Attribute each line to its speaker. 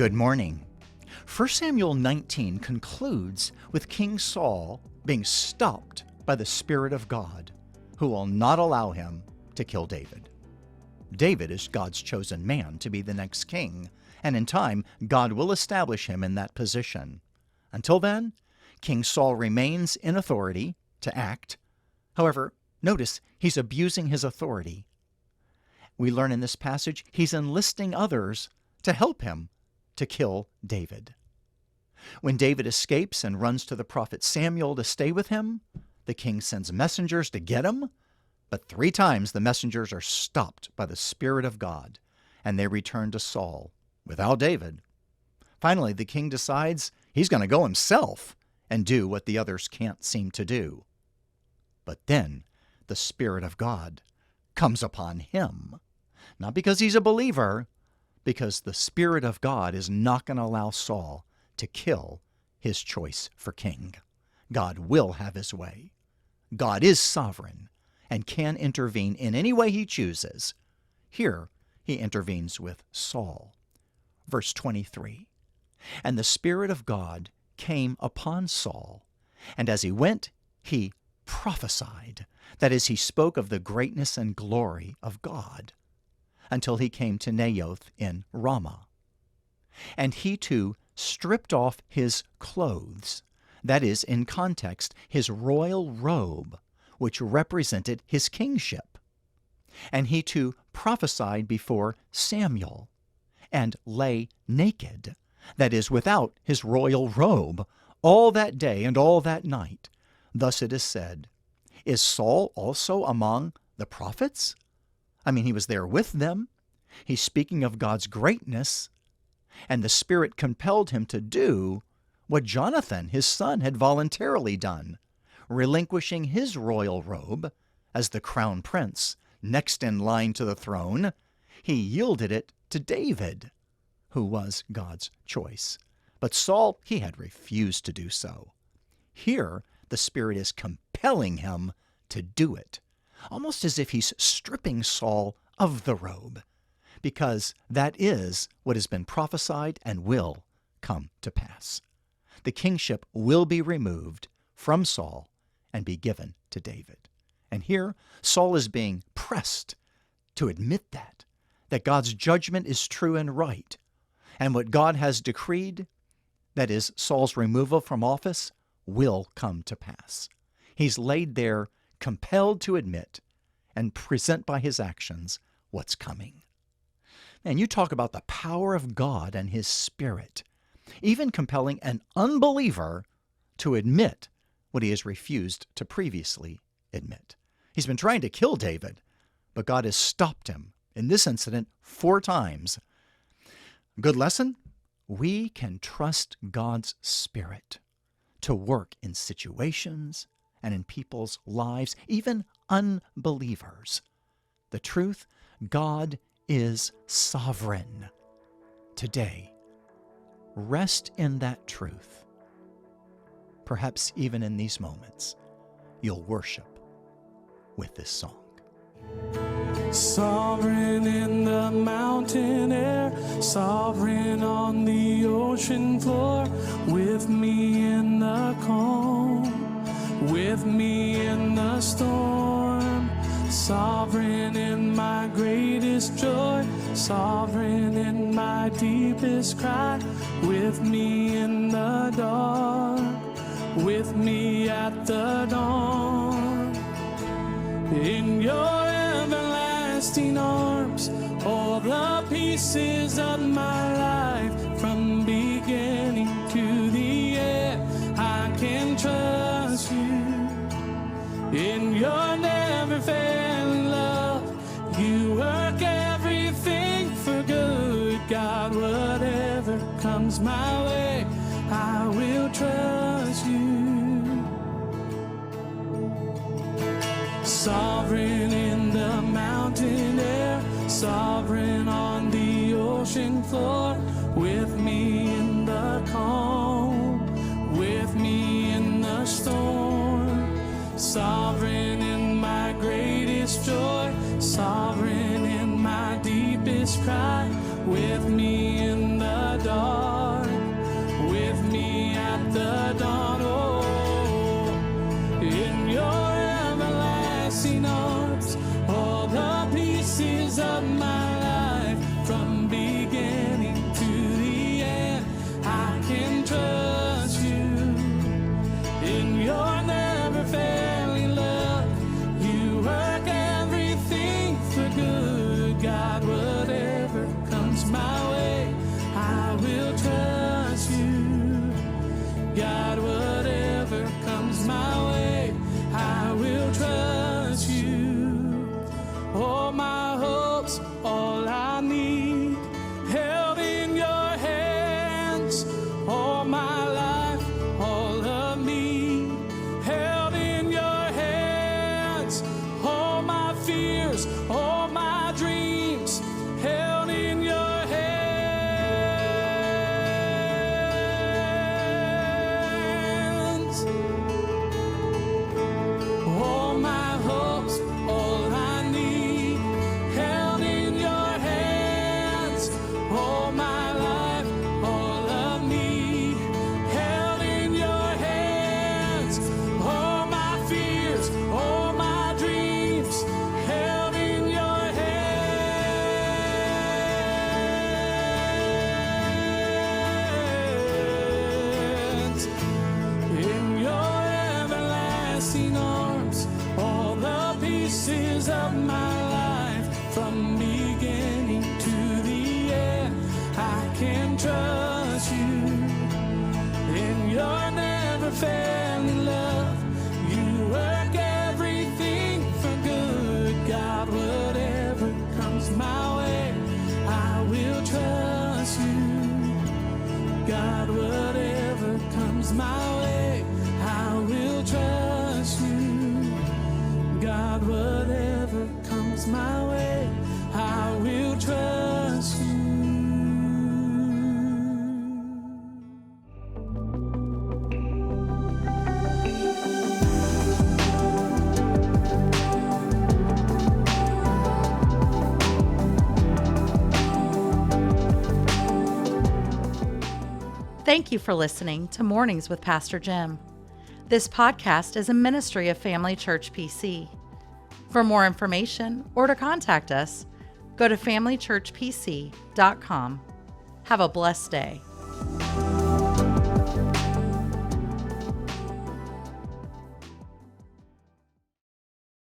Speaker 1: Good morning. 1 Samuel 19 concludes with King Saul being stopped by the Spirit of God, who will not allow him to kill David. David is God's chosen man to be the next king, and in time, God will establish him in that position. Until then, King Saul remains in authority to act. However, notice he's abusing his authority. We learn in this passage he's enlisting others to help him to kill David. When David escapes and runs to the prophet Samuel to stay with him, the king sends messengers to get him, but 3 times the messengers are stopped by the Spirit of God, and they return to Saul without David. Finally, the king decides he's going to go himself and do what the others can't seem to do. But then the Spirit of God comes upon him, not because he's a believer, because the Spirit of God is not going to allow Saul to kill his choice for king. God will have his way. God is sovereign and can intervene in any way he chooses. Here, he intervenes with Saul. Verse 23, "And the Spirit of God came upon Saul, and as he went, he prophesied." That is, he spoke of the greatness and glory of God, until he came to Naioth in Ramah. And he too stripped off his clothes, that is, in context, his royal robe, which represented his kingship. And he too prophesied before Samuel, and lay naked, that is, without his royal robe, all that day and all that night. Thus it is said, "Is Saul also among the prophets?" I mean, he was there with them. He's speaking of God's greatness, and the Spirit compelled him to do what Jonathan, his son, had voluntarily done, relinquishing his royal robe as the crown prince, next in line to the throne. He yielded it to David, who was God's choice. But Saul, he had refused to do so. Here, the Spirit is compelling him to do it, almost as if he's stripping Saul of the robe, because that is what has been prophesied and will come to pass. The kingship will be removed from Saul and be given to David. And here, Saul is being pressed to admit that God's judgment is true and right, and what God has decreed, that is, Saul's removal from office, will come to pass. He's laid there compelled to admit and present by his actions what's coming. And you talk about the power of God and his Spirit, even compelling an unbeliever to admit what he has refused to previously admit. He's been trying to kill David, but God has stopped him in this incident 4 times. Good lesson? We can trust God's Spirit to work in situations and in people's lives, even unbelievers. The truth, God is sovereign. Today, rest in that truth. Perhaps even in these moments, you'll worship with this song.
Speaker 2: Sovereign in the mountain air, sovereign on the ocean floor, with me in the calm, with me in the storm, sovereign in my greatest joy, sovereign in my deepest cry, with me in the dark, with me at the dawn. In your everlasting arms, all the pieces of my life, from beginning to the end, I can trust you. In your never failing love, you work everything for good. God, whatever comes my way, I will trust you. Sovereign in the mountain air, sovereign on the ocean floor, with me in the calm, with me in the storm, sovereign in my greatest joy, sovereign in my deepest cry, with me in the dark. arms, all the pieces of my life from beginning to the end. I can trust you in your never failing love. You work everything for good, God. Whatever comes my way, I will trust you, God. Whatever comes my way, I will trust you. All my hopes, all I need, held in your hands. All my life, all of me, held in your hands. All my fears, all my dreams, held in your hands. All my hopes, all I need, held in your hands. All my life, all of me, held in your hands. All my fears, all my dreams, held in your hands. In your everlasting arms, all the pieces of my life from beginning to the end. I can trust you in your never failing love. You work everything for good, God. Whatever comes my way, I will trust you, God. Whatever comes my way, I will trust you, God. Whatever comes my way, I will trust you.
Speaker 3: Thank you for listening to Mornings with Pastor Jim. This podcast is a ministry of Family Church PC. For more information or to contact us, go to familychurchpc.com. Have a blessed day.